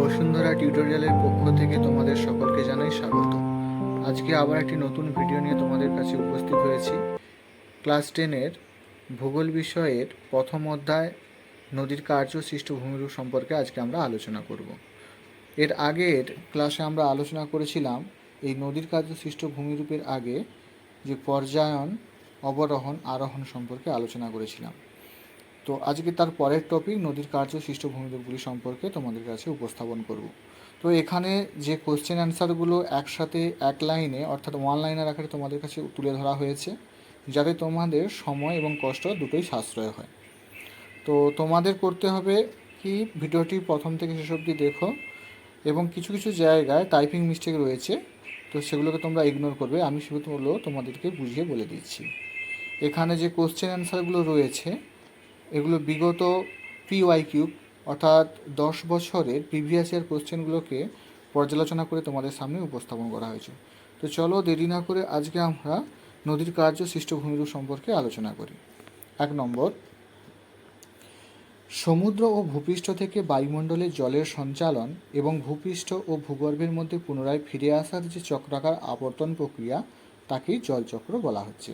বসুন্ধরা টিউটোরিয়ালের পক্ষ থেকে তোমাদের সকলকে জানাই স্বাগত। আজকে আবার একটি নতুন ভিডিও নিয়ে তোমাদের কাছে উপস্থিত হয়েছি। ক্লাস 10-এর ভূগোল বিষয়ের প্রথম অধ্যায় নদীর কার্য সৃষ্ট ভূমিরূপ সম্পর্কে আজকে আমরা আলোচনা করব। এর আগের ক্লাসে আমরা আলোচনা করেছিলাম এই নদীর কার্য সৃষ্ট ভূমিরূপের আগে যে পর্যায়ন, অবরোহণ, আরোহণ সম্পর্কে আলোচনা করেছিলাম। তো আজকে তার পরের টপিক নদীর কার্য সৃষ্ট ভূমিরূপগুলি সম্পর্কে তোমাদের কাছে উপস্থাপন করব। তো এখানে যে কোশ্চেন অ্যান্সারগুলো একসাথে এক লাইনে অর্থাৎ ওয়ান লাইনের আকারে তোমাদের কাছে তুলে ধরা হয়েছে, যাতে তোমাদের সময় এবং কষ্ট দুটোই সাশ্রয় হয়। তো তোমাদের করতে হবে কি, ভিডিওটি প্রথম থেকে শেষ অবধি দেখো এবং কিছু কিছু জায়গায় টাইপিং মিস্টেক রয়েছে, তো সেগুলোকে তোমরা ইগনোর করবে। আমি শুধু তোমাদেরকে বুঝিয়ে বলে দিচ্ছি। এখানে যে কোশ্চেন অ্যান্সারগুলো রয়েছে এগুলো বিগত PYQ অর্থাৎ 10 বছরের প্রিভিয়াস ইয়ার কোশ্চেনগুলোকে পর্যালোচনা করে তোমাদের সামনে উপস্থাপন করা হয়েছে। তো চলো দেরি না করে আজকে আমরা নদীর কার্য সৃষ্ট ভূমিরূপ সম্পর্কে আলোচনা করি। 1 নম্বর, সমুদ্র ও ভূপৃষ্ঠ থেকে বায়ুমণ্ডলে জলের সঞ্চালন এবং ভূপৃষ্ঠ ও ভূগর্ভের মধ্যে পুনরায় ফিরে আসার যে চক্রাকার আবর্তন প্রক্রিয়া তাকেই জলচক্র বলা হচ্ছে।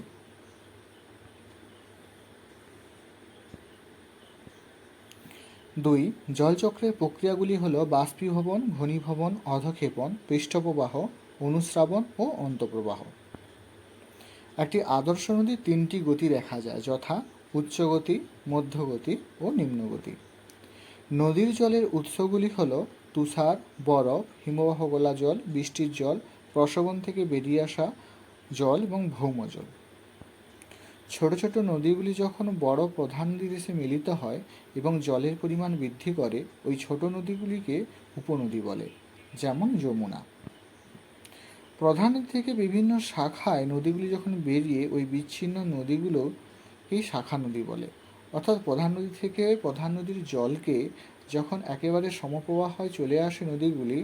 2, জলচক্রের প্রক্রিয়াগুলি হল বাষ্পীভবন, ঘনীভবন, অধঃক্ষেপণ, পৃষ্ঠপ্রবাহ, অনুস্রাবণ ও অন্তঃপ্রবাহ। একটি আদর্শ নদীর 3টি গতি দেখা যায়, যথা উচ্চগতি, মধ্যগতি ও নিম্নগতি। নদীর জলের উৎসগুলি হল তুষার, বরফ, হিমবাহ গলা জল, বৃষ্টির জল, প্রসবন থেকে বেরিয়ে আসা জল এবং ভৌমজল। ছোট ছোট নদীগুলি যখন বড় প্রধান নদীর এসে মিলিত হয় এবং জলের পরিমাণ বৃদ্ধি করে, ওই ছোট নদীগুলিকে উপনদী বলে, যেমন যমুনা। প্রধান নদী থেকে বিভিন্ন শাখায় নদীগুলি যখন বেরিয়ে ওই বিচ্ছিন্ন নদীগুলোকেই শাখা নদী বলে। অর্থাৎ প্রধান নদী থেকে প্রধান নদীর জলকে যখন একেবারে সমপ্রবাহে চলে আসে নদীগুলি,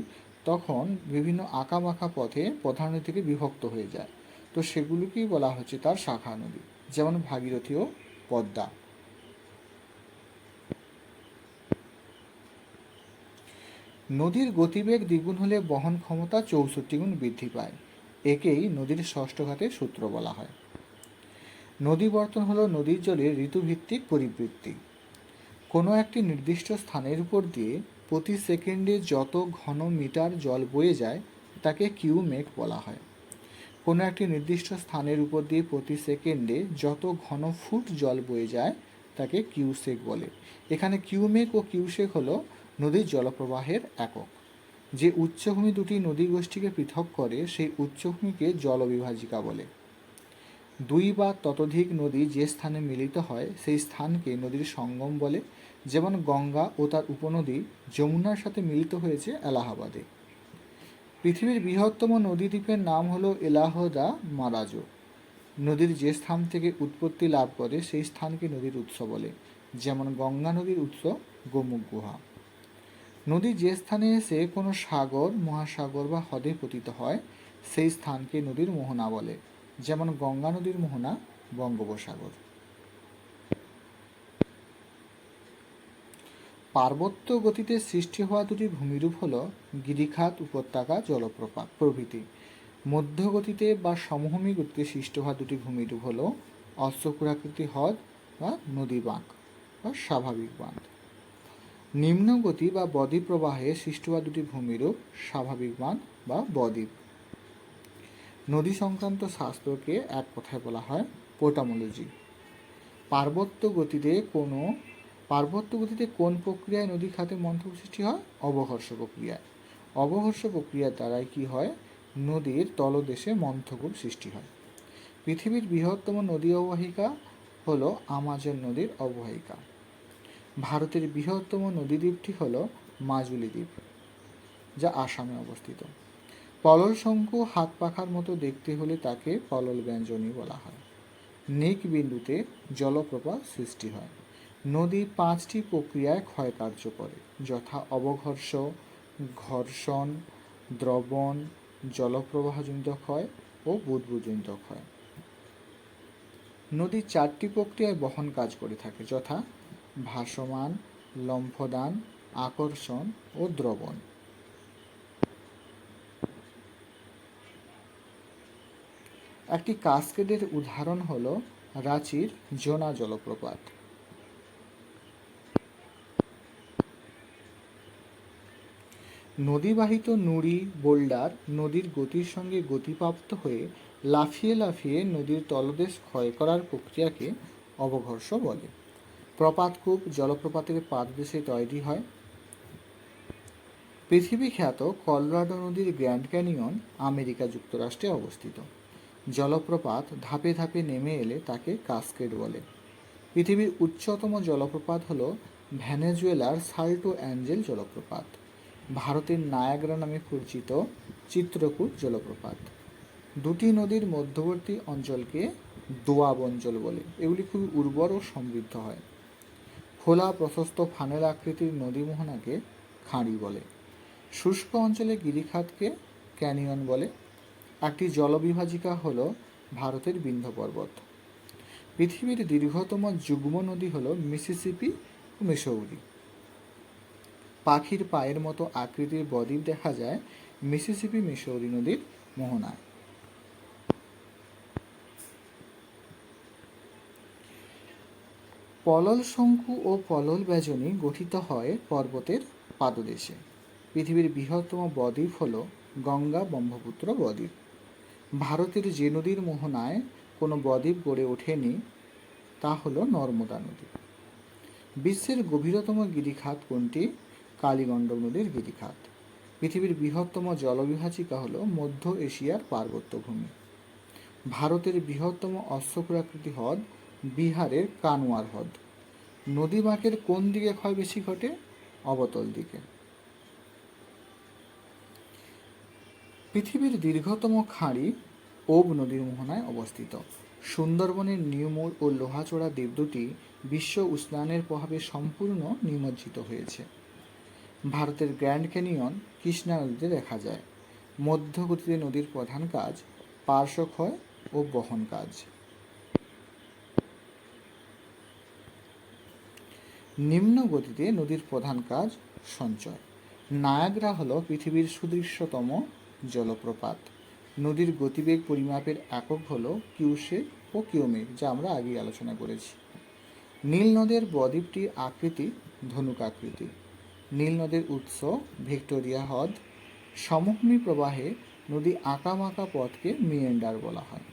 তখন বিভিন্ন আঁকাবাঁকা পথে প্রধান নদী থেকে বিভক্ত হয়ে যায়। তো সেগুলোকেই বলা হচ্ছে তার শাখা নদী, যেমন ভাগীরথী ও পদ্মা। নদীর গতিবেগ দ্বিগুণ হলে বহন ক্ষমতা 64 গুণ বৃদ্ধি পায়। একেই নদীর ষষ্ঠ ঘাতের সূত্র বলা হয়। নদীবর্তন হলো নদীর জলের ঋতুভিত্তিক পরিবৃত্তি। কোনো একটি নির্দিষ্ট স্থানের উপর দিয়ে প্রতি সেকেন্ডে যত ঘন মিটার জল বয়ে যায় তাকে কিউমেক বলা হয়। কোনো একটি নির্দিষ্ট স্থানের উপর দিয়ে প্রতি সেকেন্ডে যত ঘন ফুট জল বয়ে যায় তাকে কিউসেক বলে। এখানে কিউমেক ও কিউসেক হলো নদীর জলপ্রবাহের একক। যে উচ্চভূমি দুটি নদী গোষ্ঠীকে পৃথক করে সেই উচ্চভূমিকে জলবিভাজিকা বলে। 2 বা ততোধিক নদী যে স্থানে মিলিত হয় সেই স্থানকে নদীর সঙ্গম বলে, যেমন গঙ্গা ও তার উপনদী যমুনার সাথে মিলিত হয়েছে এলাহাবাদে। পৃথিবীর বৃহত্তম নদীদ্বীপের নাম হলো এলাহদা মারাজো। নদীর যে স্থান থেকে উৎপত্তি লাভ করে সেই স্থানকে নদীর উৎস বলে, যেমন গঙ্গা নদীর উৎস গোমুখ গুহা। নদী যে স্থানে এসে কোনো সাগর, মহাসাগর বা হ্রদে পতিত হয় সেই স্থানকে নদীর মোহনা বলে, যেমন গঙ্গা নদীর মোহনা বঙ্গোপসাগর। পার্বত্য গতিতে সৃষ্টি হওয়া দুটি ভূমিরূপ হল গিরিখাত, উপত্যকা, জলপ্রপাত প্রভৃতি। মধ্যগতিতে বা সমভূমি গতিতে সৃষ্ট হওয়া দুটি ভূমিরূপ হল অশ্বক্ষুরাকৃতি হ্রদ বা নদী বাঁক বা স্বাভাবিক বাঁধ। নিম্নগতি বা বদ্বীপ প্রবাহে সৃষ্ট হওয়া দুটি ভূমিরূপ স্বাভাবিক বাঁধ বা বদ্বীপ। নদী সংক্রান্ত শাস্ত্রকে এক কথায় বলা হয় পোটামোলজি। পার্বত্য গতিতে কোন প্রক্রিয়ায় নদী খাতে মন্থর সৃষ্টি হয়? অবঘর্ষ প্রক্রিয়ায়। অবঘর্ষ প্রক্রিয়ার দ্বারাই কি হয়? নদীর তলদেশে মন্থকূপ সৃষ্টি হয়। পৃথিবীর বৃহত্তম নদী অববাহিকা হল আমাজন নদীর অববাহিকা। ভারতের বৃহত্তম নদীদ্বীপটি হল মাজুলি দ্বীপ, যা আসামে অবস্থিত। পলল শঙ্কু হাত পাখার মতো দেখতে হলে তাকে পলল ব্যঞ্জনী বলা হয়। নিক বিন্দুতে জলপ্রপাত সৃষ্টি হয়। নদী 5টি প্রক্রিয়ায় ক্ষয় কার্য করে, যথা অবঘর্ষ, ঘর্ষণ, দ্রবণ, জলপ্রবাহজনিত ক্ষয় ও বুদবুদজনিত ক্ষয়। নদী 4টি প্রক্রিয়ায় বহন কাজ করে থাকে, যথা ভাসমান, লম্ফদান, আকর্ষণ ও দ্রবণ। একটি কাস্কেডের উদাহরণ হল রাঁচির জোনা জলপ্রপাত। নদীবাহিত নুড়ি বোল্ডার নদীর গতির সঙ্গে গতিপ্রাপ্ত হয়ে লাফিয়ে লাফিয়ে নদীর তলদেশ ক্ষয় করার প্রক্রিয়াকে অবঘর্ষ বলে। প্রপাতকূপ জলপ্রপাতের পাদদেশে তৈরি হয়। পৃথিবী খ্যাত কলোরাডো নদীর গ্র্যান্ড ক্যানিয়ন আমেরিকা যুক্তরাষ্ট্রে অবস্থিত। জলপ্রপাত ধাপে ধাপে নেমে এলে তাকে কাস্কেড বলে। পৃথিবীর উচ্চতম জলপ্রপাত হল ভেনেজুয়েলার সাল্টো অ্যাঞ্জেল জলপ্রপাত। ভারতের নায়াগ্রা নামে পরিচিত চিত্রকূট জলপ্রপাত। দুটি নদীর মধ্যবর্তী অঞ্চলকে দোয়াব অঞ্চল বলে। এগুলি খুবই উর্বর ও সমৃদ্ধ হয়। খোলা প্রশস্ত ফানেল আকৃতির নদী মোহনাকে খাঁড়ি বলে। শুষ্ক অঞ্চলে গিরিখাতকে ক্যানিয়ন বলে। একটি জলবিভাজিকা হল ভারতের বিন্ধ্য পর্বত। পৃথিবীর দীর্ঘতম যুগ্ম নদী হল মিসিসিপি ও মিসৌরি। পাখির পায়ের মতো আকৃতির বদ্বীপ দেখা যায় মিসিসিপি মিসৌরি নদীর মোহনায়। পলল শঙ্কু ও পলল ব্যজনী গঠিত হয় পর্বতের পাদদেশে। পৃথিবীর বৃহত্তম বদ্বীপ হল গঙ্গা ব্রহ্মপুত্র বদ্বীপ। ভারতের যে নদীর মোহনায় কোনো বদ্বীপ গড়ে ওঠেনি তা হল নর্মদা নদী। বিশ্বের গভীরতম গিরিখাত কোনটি? কালীগণ্ডক নদীর গিরিখাত। পৃথিবীর বৃহত্তম জলবিভাজিকা হল মধ্য এশিয়ার পার্বত্যভূমি। ভারতের বৃহত্তম অশ্বক্ষুরাকৃতি হ্রদ বিহারের কানওয়ার হ্রদ। নদী বাঁকের কোন দিকে ক্ষয় বেশি ঘটে? অবতল দিকে। পৃথিবীর দীর্ঘতম খাঁড়ি ওব নদীর মোহনায় অবস্থিত। সুন্দরবনের নিউমুর ও লোহাচড়া দ্বীপ দুটি বিশ্ব উষ্ণায়নের প্রভাবে সম্পূর্ণ নিমজ্জিত হয়েছে। ভারতের গ্র্যান্ড ক্যানিয়ন কৃষ্ণা নদীতে দেখা যায়। মধ্যগতিতে নদীর প্রধান কাজ পার্শ্বক্ষয় ও বহন কাজ। নিম্ন গতিতে নদীর প্রধান কাজ সঞ্চয়। নায়াগ্রা হল পৃথিবীর সুদৃশ্যতম জলপ্রপাত। নদীর গতিবেগ পরিমাপের একক হল কিউসেক ও কিউমেক, যা আমরা আগেই আলোচনা করেছি। নীল নদের বদ্বীপটির আকৃতি ধনুক আকৃতি। নীল নদের উৎস ভিক্টোরিয়া হ্রদ। সমভূমি প্রবাহে নদী আঁকামাঁকা পথকে মিয়েন্ডার বলা হয়।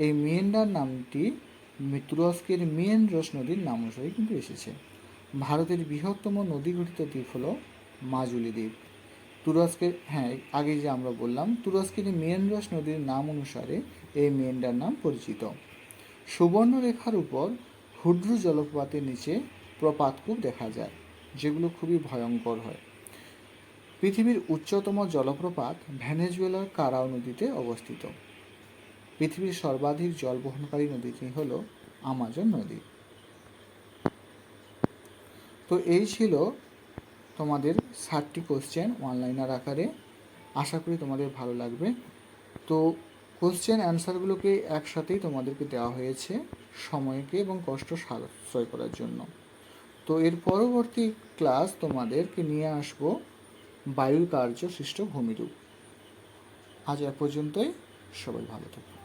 এই মিয়েন্ডার নামটি তুরস্কের মিয়েন্ড্রস নদীর নাম অনুসারে কিন্তু এসেছে। ভারতের বৃহত্তম নদী গঠিত দ্বীপ হল মাজুলি দ্বীপ। তুরস্কের আগে যে আমরা বললাম তুরস্কের মিয়েন্ড্রস নদীর নাম অনুসারে এই মিয়েন্ডার নাম পরিচিত। সুবর্ণরেখার উপর হুড্রু জলপ্রপাতের নিচে প্রপাতকূপ দেখা যায়, যেগুলো খুবই ভয়ঙ্কর হয়। পৃথিবীর উচ্চতম জলপ্রপাত ভেনেজুয়েলার কারাও নদীতে অবস্থিত। পৃথিবীর সর্বাধিক জল বহনকারী নদীটি হল আমাজন নদী। তো এই ছিল তোমাদের 60টি কোশ্চেন অনলাইনার আকারে। আশা করি তোমাদের ভালো লাগবে। তো কোশ্চেন অ্যান্সারগুলোকে একসাথেই তোমাদেরকে দেওয়া হয়েছে সময়কে এবং কষ্ট সাশ্রয় করার জন্য। তো এর পরবর্তী ক্লাস তোমাদেরকে নিয়ে আসবো বায়ুর কার্য সৃষ্ট ভূমিরূপ। আজ এ পর্যন্তই। সবাই ভালো থাকো।